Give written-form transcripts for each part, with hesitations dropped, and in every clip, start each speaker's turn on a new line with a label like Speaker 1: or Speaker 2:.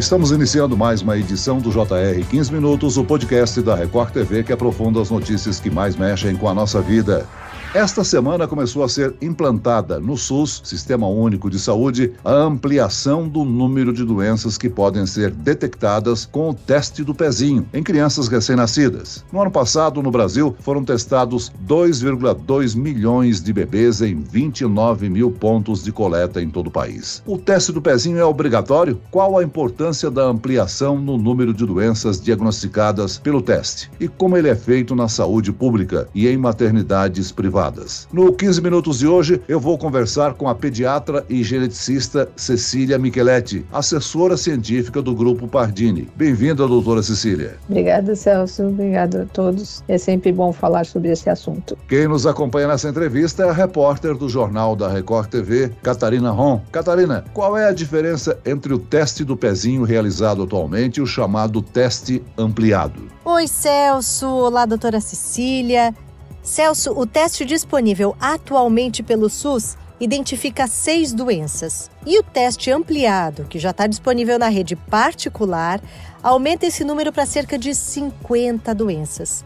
Speaker 1: Estamos iniciando mais uma edição do JR 15 Minutos, o podcast da Record TV que aprofunda as notícias que mais mexem com a nossa vida. Esta semana começou a ser implantada no SUS, Sistema Único de Saúde, a ampliação do número de doenças que podem ser detectadas com o teste do pezinho em crianças recém-nascidas. No ano passado, no Brasil, foram testados 2,2 milhões de bebês em 29 mil pontos de coleta em todo o país. O teste do pezinho é obrigatório? Qual a importância da ampliação no número de doenças diagnosticadas pelo teste? E como ele é feito na saúde pública e em maternidades privadas? No 15 Minutos de hoje, eu vou conversar com a pediatra e geneticista Cecília Micheletti, assessora científica do Grupo Pardini. Bem-vinda, doutora Cecília.
Speaker 2: Obrigada, Celso. Obrigada a todos. É sempre bom falar sobre esse assunto.
Speaker 1: Quem nos acompanha nessa entrevista é a repórter do Jornal da Record TV, Catarina Ron. Catarina, qual é a diferença entre o teste do pezinho realizado atualmente e o chamado teste ampliado?
Speaker 3: Oi, Celso. Olá, doutora Cecília. Celso, o teste disponível atualmente pelo SUS identifica 6 doenças. E o teste ampliado, que já está disponível na rede particular, aumenta esse número para cerca de 50 doenças.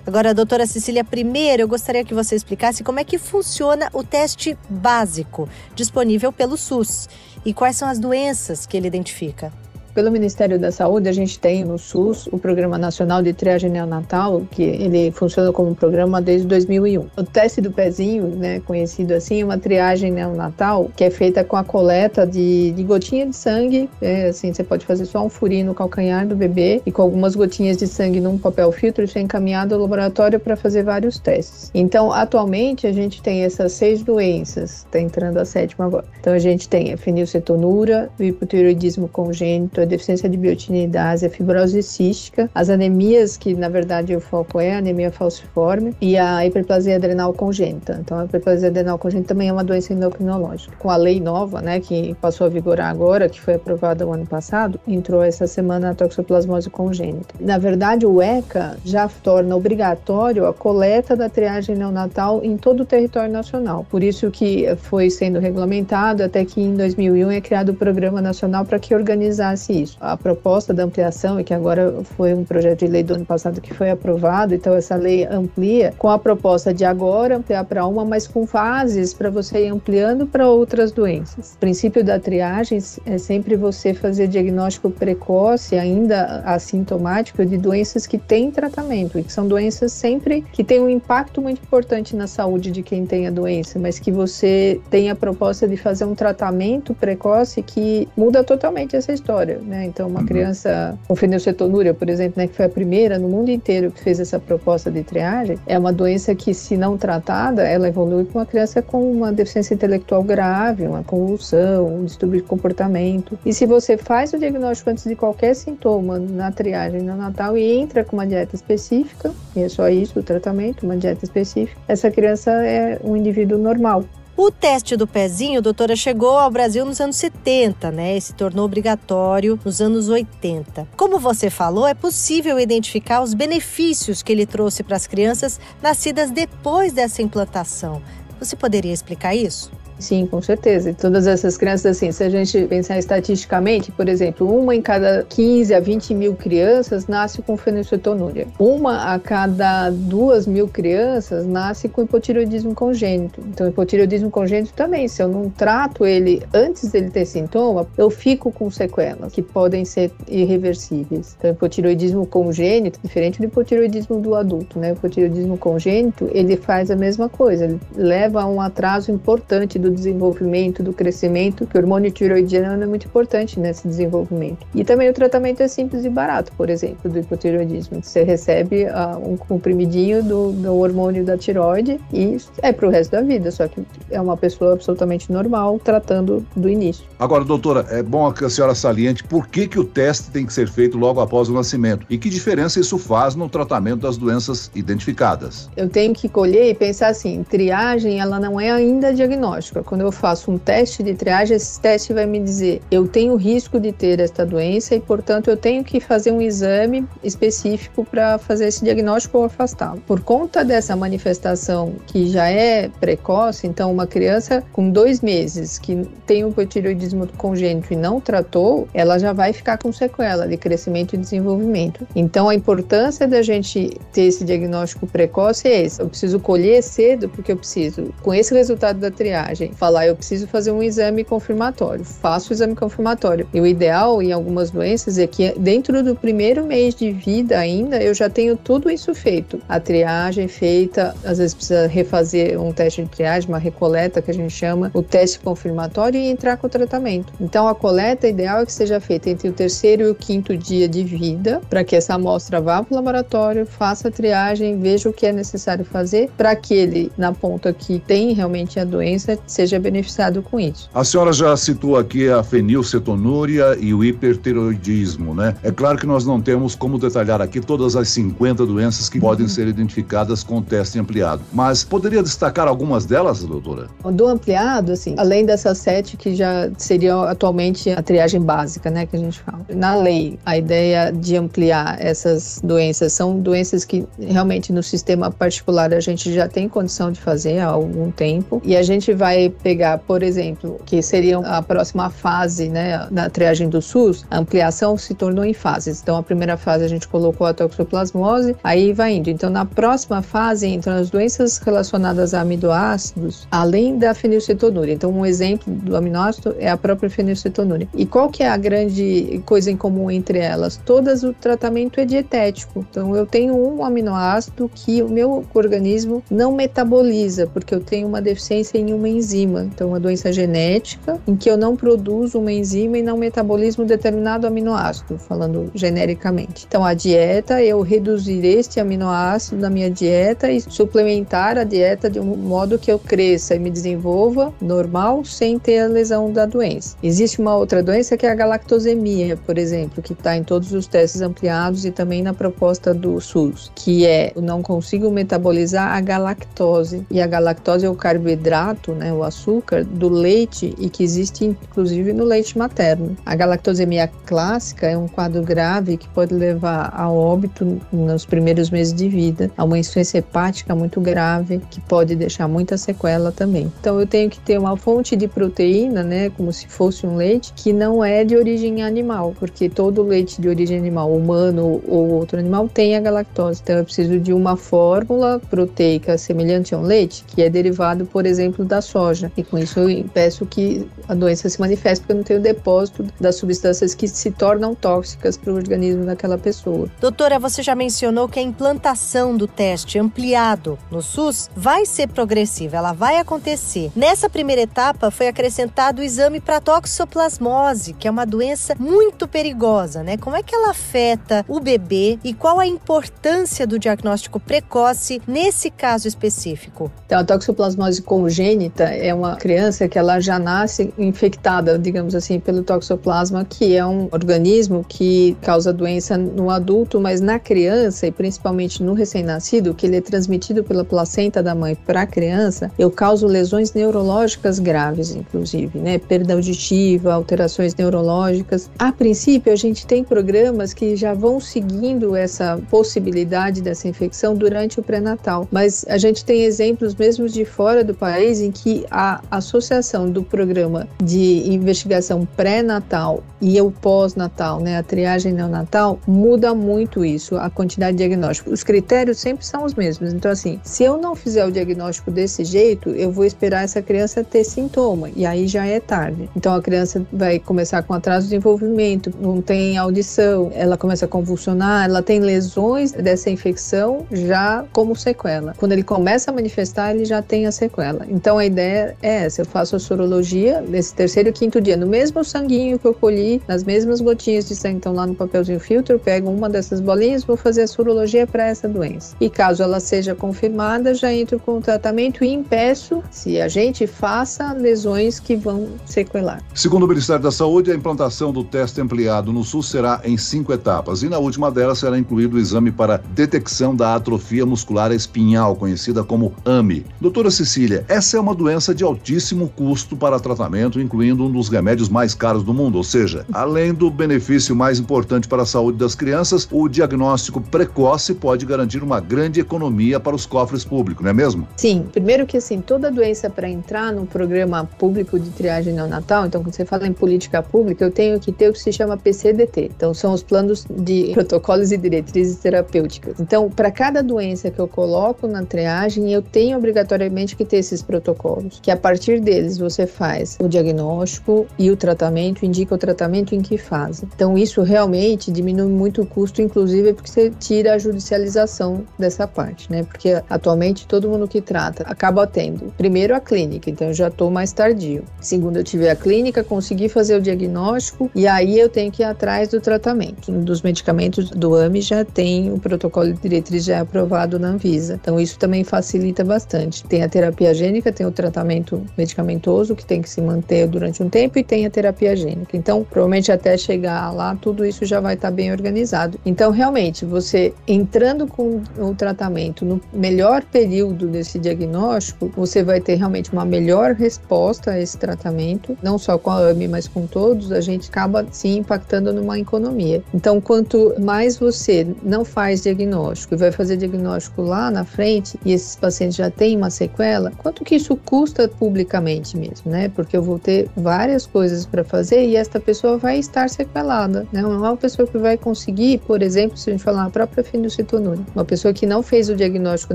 Speaker 3: Agora, doutora Cecília, primeiro eu gostaria que você explicasse como é que funciona o teste básico disponível pelo SUS e quais são as doenças que ele identifica.
Speaker 2: Pelo Ministério da Saúde, a gente tem no SUS o Programa Nacional de Triagem Neonatal, que ele funciona como um programa desde 2001. O teste do pezinho, conhecido assim, é uma triagem neonatal que é feita com a coleta de gotinha de sangue. Você pode fazer só um furinho no calcanhar do bebê e com algumas gotinhas de sangue num papel filtro, isso é encaminhado ao laboratório para fazer vários testes. Então, atualmente, a gente tem essas 6 doenças, está entrando a 7ª agora. Então, a gente tem a fenilcetonúria, o hipotireoidismo congênito, a deficiência de biotinidase, a fibrose cística, as anemias, que na verdade o foco é a anemia falciforme, e a hiperplasia adrenal congênita. Então a hiperplasia adrenal congênita também é uma doença endocrinológica. Com a lei nova, que passou a vigorar agora, que foi aprovada o ano passado, entrou essa semana a toxoplasmose congênita. Na verdade, o ECA já torna obrigatório a coleta da triagem neonatal em todo o território nacional. Por isso que foi sendo regulamentado até que em 2001 é criado o Programa Nacional para que organizasse isso. A proposta da ampliação, e que agora foi um projeto de lei do ano passado que foi aprovado, então essa lei amplia com a proposta de agora ampliar para uma, mas com fases para você ir ampliando para outras doenças. O princípio da triagem é sempre você fazer diagnóstico precoce, ainda assintomático, de doenças que têm tratamento, e que são doenças sempre que têm um impacto muito importante na saúde de quem tem a doença, mas que você tem a proposta de fazer um tratamento precoce que muda totalmente essa história. Então, uma criança com fenilcetonúria, por exemplo, que foi a primeira no mundo inteiro que fez essa proposta de triagem, é uma doença que, se não tratada, ela evolui com uma criança com uma deficiência intelectual grave, uma convulsão, um distúrbio de comportamento. E se você faz o diagnóstico antes de qualquer sintoma na triagem neonatal e entra com uma dieta específica, e é só isso o tratamento, uma dieta específica, essa criança é um indivíduo normal.
Speaker 3: O teste do pezinho, doutora, chegou ao Brasil nos anos 70, e se tornou obrigatório nos anos 80. Como você falou, é possível identificar os benefícios que ele trouxe para as crianças nascidas depois dessa implantação. Você poderia explicar isso?
Speaker 2: Sim, com certeza. E todas essas crianças, se a gente pensar estatisticamente, por exemplo, uma em cada 15 a 20 mil crianças nasce com fenilcetonúria. Uma a cada 2 mil crianças nasce com hipotireoidismo congênito. Então, hipotireoidismo congênito também, se eu não trato ele antes dele ter sintoma, eu fico com sequelas que podem ser irreversíveis. Então, hipotireoidismo congênito, diferente do hipotireoidismo do adulto, O hipotireoidismo congênito, ele faz a mesma coisa, ele leva a um atraso importante do desenvolvimento, do crescimento, que o hormônio tireoidiano é muito importante nesse desenvolvimento. E também o tratamento é simples e barato, por exemplo, do hipotireoidismo. Você recebe um comprimidinho do hormônio da tireoide e é para o resto da vida, só que é uma pessoa absolutamente normal tratando do início.
Speaker 1: Agora, doutora, é bom que a senhora saliente por que o teste tem que ser feito logo após o nascimento e que diferença isso faz no tratamento das doenças identificadas.
Speaker 2: Eu tenho que colher e pensar assim, triagem ela não é ainda diagnóstico. outra. Quando eu faço um teste de triagem, esse teste vai me dizer, eu tenho risco de ter esta doença e, portanto, eu tenho que fazer um exame específico para fazer esse diagnóstico ou afastá-lo. Por conta dessa manifestação que já é precoce, então uma criança com 2 meses que tem um hipotireoidismo congênito e não tratou, ela já vai ficar com sequela de crescimento e desenvolvimento. Então a importância da gente ter esse diagnóstico precoce é esse. Eu preciso colher cedo porque eu preciso, com esse resultado da triagem, falar eu preciso fazer um exame confirmatório. Faço o exame confirmatório. E o ideal em algumas doenças é que dentro do primeiro mês de vida ainda eu já tenho tudo isso feito. A triagem feita, às vezes precisa refazer um teste de triagem, uma recoleta que a gente chama, o teste confirmatório e entrar com o tratamento. Então a coleta ideal é que seja feita entre o 3º e o 5º dia de vida, para que essa amostra vá para o laboratório, faça a triagem, veja o que é necessário fazer, para que ele, na ponta que tem realmente a doença, seja beneficiado com isso.
Speaker 1: A senhora já citou aqui a fenilcetonúria e o hipertireoidismo, né? É claro que nós não temos como detalhar aqui todas as 50 doenças que podem ser identificadas com o teste ampliado, mas poderia destacar algumas delas, doutora?
Speaker 2: Do ampliado, assim, além dessas 7 que já seriam atualmente a triagem básica, né, que a gente fala. Na lei, a ideia de ampliar essas doenças são doenças que realmente no sistema particular a gente já tem condição de fazer há algum tempo, e a gente vai pegar, por exemplo, que seria a próxima fase, né, na triagem do SUS, a ampliação se tornou em fases. Então a primeira fase a gente colocou a toxoplasmose, aí vai indo. Então na próxima fase entram as doenças relacionadas a aminoácidos, além da fenilcetonúria. Então um exemplo do aminoácido é a própria fenilcetonúria. E qual que é a grande coisa em comum entre elas? Todas o tratamento é dietético. Então eu tenho um aminoácido que o meu organismo não metaboliza, porque eu tenho uma deficiência em uma enzima. Então uma doença genética em que eu não produzo uma enzima e não metabolizo um determinado aminoácido, falando genericamente. Então a dieta é eu reduzir este aminoácido na minha dieta e suplementar a dieta de um modo que eu cresça e me desenvolva normal sem ter a lesão da doença. Existe uma outra doença que é a galactosemia, por exemplo, que está em todos os testes ampliados e também na proposta do SUS, que é eu não consigo metabolizar a galactose. E a galactose é o carboidrato, né, o açúcar do leite e que existe inclusive no leite materno. A galactosemia clássica é um quadro grave que pode levar a óbito nos primeiros meses de vida, a uma insuficiência hepática muito grave que pode deixar muita sequela também. Então eu tenho que ter uma fonte de proteína, né, como se fosse um leite, que não é de origem animal, porque todo leite de origem animal, humano ou outro animal, tem a galactose. Então eu preciso de uma fórmula proteica semelhante a um leite, que é derivado, por exemplo, da soja. E com isso eu impeço que a doença se manifeste, porque eu não tenho depósito das substâncias que se tornam tóxicas para o organismo daquela pessoa.
Speaker 3: Doutora, você já mencionou que a implantação do teste ampliado no SUS vai ser progressiva, ela vai acontecer. Nessa primeira etapa foi acrescentado o exame para toxoplasmose, que é uma doença muito perigosa, né? Como é que ela afeta o bebê e qual a importância do diagnóstico precoce nesse caso específico?
Speaker 2: Então, a toxoplasmose congênita é uma criança que ela já nasce infectada, digamos assim, pelo toxoplasma, que é um organismo que causa doença no adulto, mas na criança, e principalmente no recém-nascido, que ele é transmitido pela placenta da mãe para a criança, eu causo lesões neurológicas graves, inclusive, né? Perda auditiva, alterações neurológicas. A princípio, a gente tem programas que já vão seguindo essa possibilidade dessa infecção durante o pré-natal, mas a gente tem exemplos mesmo de fora do país em que a associação do programa de investigação pré-natal e o pós-natal, né, a triagem neonatal, muda muito isso, a quantidade de diagnóstico. Os critérios sempre são os mesmos. Então, assim, se eu não fizer o diagnóstico desse jeito, eu vou esperar essa criança ter sintoma, e aí já é tarde. Então, a criança vai começar com atraso de desenvolvimento, não tem audição, ela começa a convulsionar, ela tem lesões dessa infecção já como sequela. Quando ele começa a manifestar, ele já tem a sequela. Então, a ideia é essa, eu faço a sorologia nesse 3º e 5º dia, no mesmo sanguinho que eu colhi, nas mesmas gotinhas de sangue, então lá no papelzinho filtro, eu pego uma dessas bolinhas, vou fazer a sorologia para essa doença. E caso ela seja confirmada, já entro com o tratamento e impeço, se a gente faça, lesões que vão sequelar.
Speaker 1: Segundo o Ministério da Saúde, a implantação do teste ampliado no SUS será em 5 etapas e na última delas será incluído o exame para detecção da atrofia muscular espinhal, conhecida como AME. Doutora Cecília, essa é uma doença doença de altíssimo custo para tratamento, incluindo um dos remédios mais caros do mundo. Ou seja, além do benefício mais importante para a saúde das crianças, o diagnóstico precoce pode garantir uma grande economia para os cofres públicos, não é mesmo?
Speaker 2: Sim, primeiro que assim, toda doença para entrar no programa público de triagem neonatal, então quando você fala em política pública, eu tenho que ter o que se chama PCDT, então são os planos de protocolos e diretrizes terapêuticas. Então, para cada doença que eu coloco na triagem, eu tenho obrigatoriamente que ter esses protocolos, que a partir deles você faz o diagnóstico e o tratamento, indica o tratamento em que fase. Então, isso realmente diminui muito o custo, inclusive porque você tira a judicialização dessa parte, né? Porque atualmente todo mundo que trata acaba tendo, primeiro, a clínica, então eu já estou mais tardio. Segundo, eu tive a clínica, consegui fazer o diagnóstico e aí eu tenho que ir atrás do tratamento. Um dos medicamentos do AME já tem o protocolo de diretriz já aprovado na Anvisa. Então, isso também facilita bastante. Tem a terapia gênica, tem o tratamento medicamentoso que tem que se manter durante um tempo e tem a terapia gênica. Então, provavelmente até chegar lá, tudo isso já vai estar bem organizado. Então, realmente, você entrando com o tratamento no melhor período desse diagnóstico, você vai ter realmente uma melhor resposta a esse tratamento, não só com a AME, mas com todos, a gente acaba sim impactando numa economia. Então, quanto mais você não faz diagnóstico e vai fazer diagnóstico lá na frente, e esses pacientes já têm uma sequela, quanto que isso custa publicamente mesmo, né? Porque eu vou ter várias coisas para fazer e esta pessoa vai estar sequelada, né? Não é uma pessoa que vai conseguir, por exemplo, se a gente falar a própria fenilcetonúria, uma pessoa que não fez o diagnóstico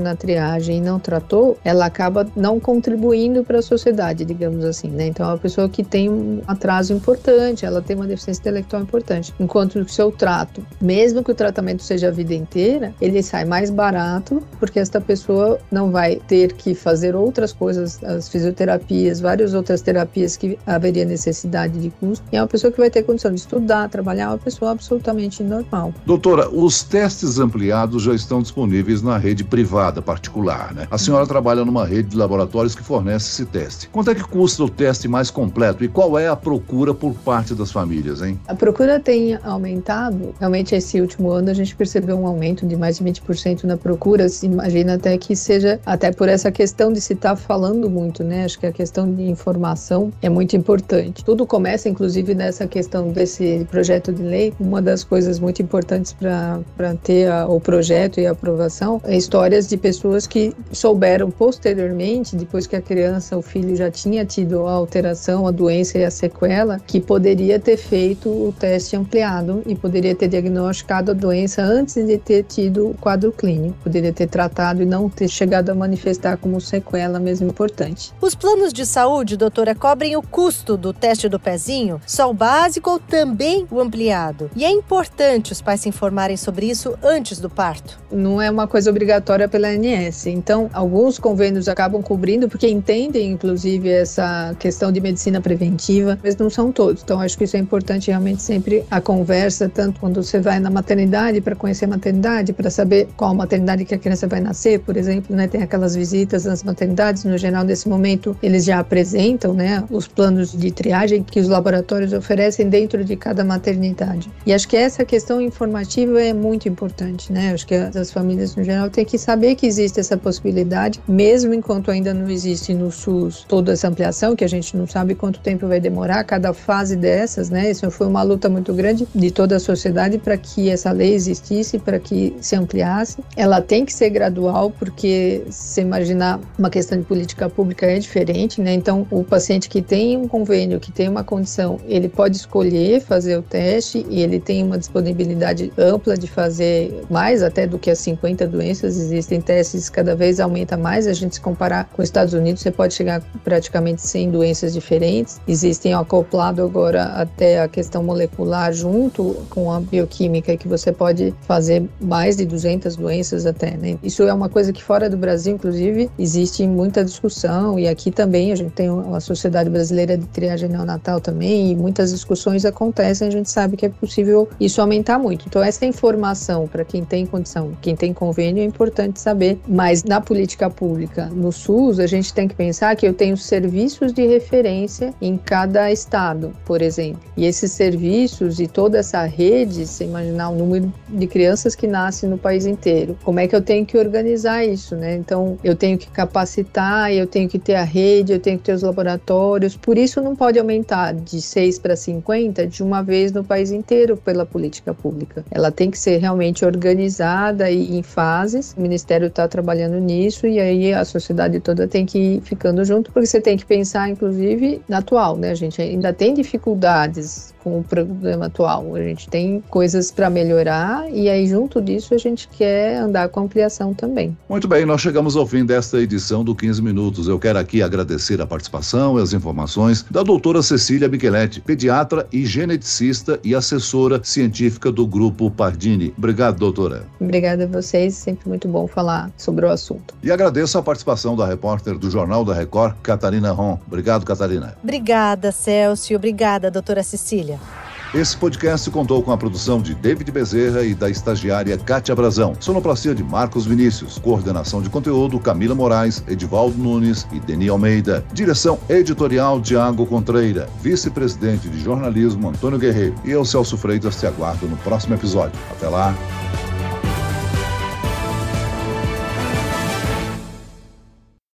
Speaker 2: na triagem e não tratou, ela acaba não contribuindo para a sociedade, digamos assim, né? Então, é uma pessoa que tem um atraso importante, ela tem uma deficiência intelectual importante. Enquanto que se eu trato, mesmo que o tratamento seja a vida inteira, ele sai mais barato, porque esta pessoa não vai ter que fazer outras coisas, as fisioterapias, várias outras terapias que haveria necessidade de custo, e é uma pessoa que vai ter condição de estudar, trabalhar, é uma pessoa absolutamente normal.
Speaker 1: Doutora, os testes ampliados já estão disponíveis na rede privada particular, né? A senhora trabalha numa rede de laboratórios que fornece esse teste. Quanto é que custa o teste mais completo e qual é a procura por parte das famílias, hein?
Speaker 2: A procura tem aumentado. Realmente, esse último ano a gente percebeu um aumento de mais de 20% na procura. Se imagina até que seja, até por essa questão de se estar falando muito, né? Acho que a questão de informação é muito importante. Tudo começa, inclusive, nessa questão desse projeto de lei. Uma das coisas muito importantes para ter o projeto e a aprovação é histórias de pessoas que souberam posteriormente, depois que a criança, o filho já tinha tido a alteração, a doença e a sequela, que poderia ter feito o teste ampliado e poderia ter diagnosticado a doença antes de ter tido o quadro clínico. Poderia ter tratado e não ter chegado a manifestar como sequela mesmo importante.
Speaker 3: Os planos de saúde, doutora, cobrem o custo do teste do pezinho, só o básico ou também o ampliado? E é importante os pais se informarem sobre isso antes do parto?
Speaker 2: Não é uma coisa obrigatória pela ANS. Então, alguns convênios acabam cobrindo porque entendem, inclusive, essa questão de medicina preventiva, mas não são todos. Então, acho que isso é importante realmente sempre a conversa, tanto quando você vai na maternidade para conhecer a maternidade, para saber qual maternidade que a criança vai nascer, por exemplo, né? Tem aquelas visitas nas maternidades, no geral, nesse momento, eles já apresentam, né, os planos de triagem que os laboratórios oferecem dentro de cada maternidade. E acho que essa questão informativa é muito importante, né? Acho que as famílias, no geral, têm que saber que existe essa possibilidade, mesmo enquanto ainda não existe no SUS toda essa ampliação, que a gente não sabe quanto tempo vai demorar cada fase dessas, né? Isso foi uma luta muito grande de toda a sociedade para que essa lei existisse, para que se ampliasse. Ela tem que ser gradual, porque se imaginar uma questão de política pública é diferente, né? Então, o paciente que tem um convênio, que tem uma condição, ele pode escolher fazer o teste e ele tem uma disponibilidade ampla de fazer mais até do que as 50 doenças. Existem testes, cada vez aumenta mais. A gente se comparar com os Estados Unidos, você pode chegar praticamente 100 doenças diferentes. Existem acoplado agora até a questão molecular junto com a bioquímica, que você pode fazer mais de 200 doenças até, né? Isso é uma coisa que fora do Brasil, inclusive, existe muita discussão, e aqui também a gente tem uma Sociedade Brasileira de Triagem Neonatal também, e muitas discussões acontecem, a gente sabe que é possível isso aumentar muito. Então, essa informação para quem tem condição, quem tem convênio, é importante saber. Mas na política pública, no SUS, a gente tem que pensar que eu tenho serviços de referência em cada estado, por exemplo. E esses serviços e toda essa rede, você imaginar o número de crianças que nascem no país inteiro, como é que eu tenho que organizar isso, né? Então, eu tenho que capacitar, eu tenho que que ter a rede, eu tenho que ter os laboratórios. Por isso não pode aumentar de 6 para 50 de uma vez no país inteiro pela política pública. Ela tem que ser realmente organizada e em fases. O Ministério está trabalhando nisso e aí a sociedade toda tem que ir ficando junto, porque você tem que pensar, inclusive, na atual, né? A gente ainda tem dificuldades com o programa atual. A gente tem coisas para melhorar e aí junto disso a gente quer andar com ampliação também.
Speaker 1: Muito bem, nós chegamos ao fim desta edição do 15 Minutos. Eu quero aqui agradecer a participação e as informações da doutora Cecília Micheletti, pediatra e geneticista e assessora científica do Grupo Pardini. Obrigado, doutora.
Speaker 2: Obrigada a vocês, sempre muito bom falar sobre o assunto.
Speaker 1: E agradeço a participação da repórter do Jornal da Record, Catarina Ron. Obrigado, Catarina.
Speaker 3: Obrigada, Celso, e obrigada, doutora Cecília.
Speaker 1: Esse podcast contou com a produção de David Bezerra e da estagiária Kátia Brazão. Sonoplastia de Marcos Vinícius. Coordenação de conteúdo Camila Moraes, Edivaldo Nunes e Deni Almeida. Direção editorial Tiago Contreira. Vice-presidente de jornalismo Antônio Guerreiro. E eu, Celso Freitas, te aguardo no próximo episódio. Até lá.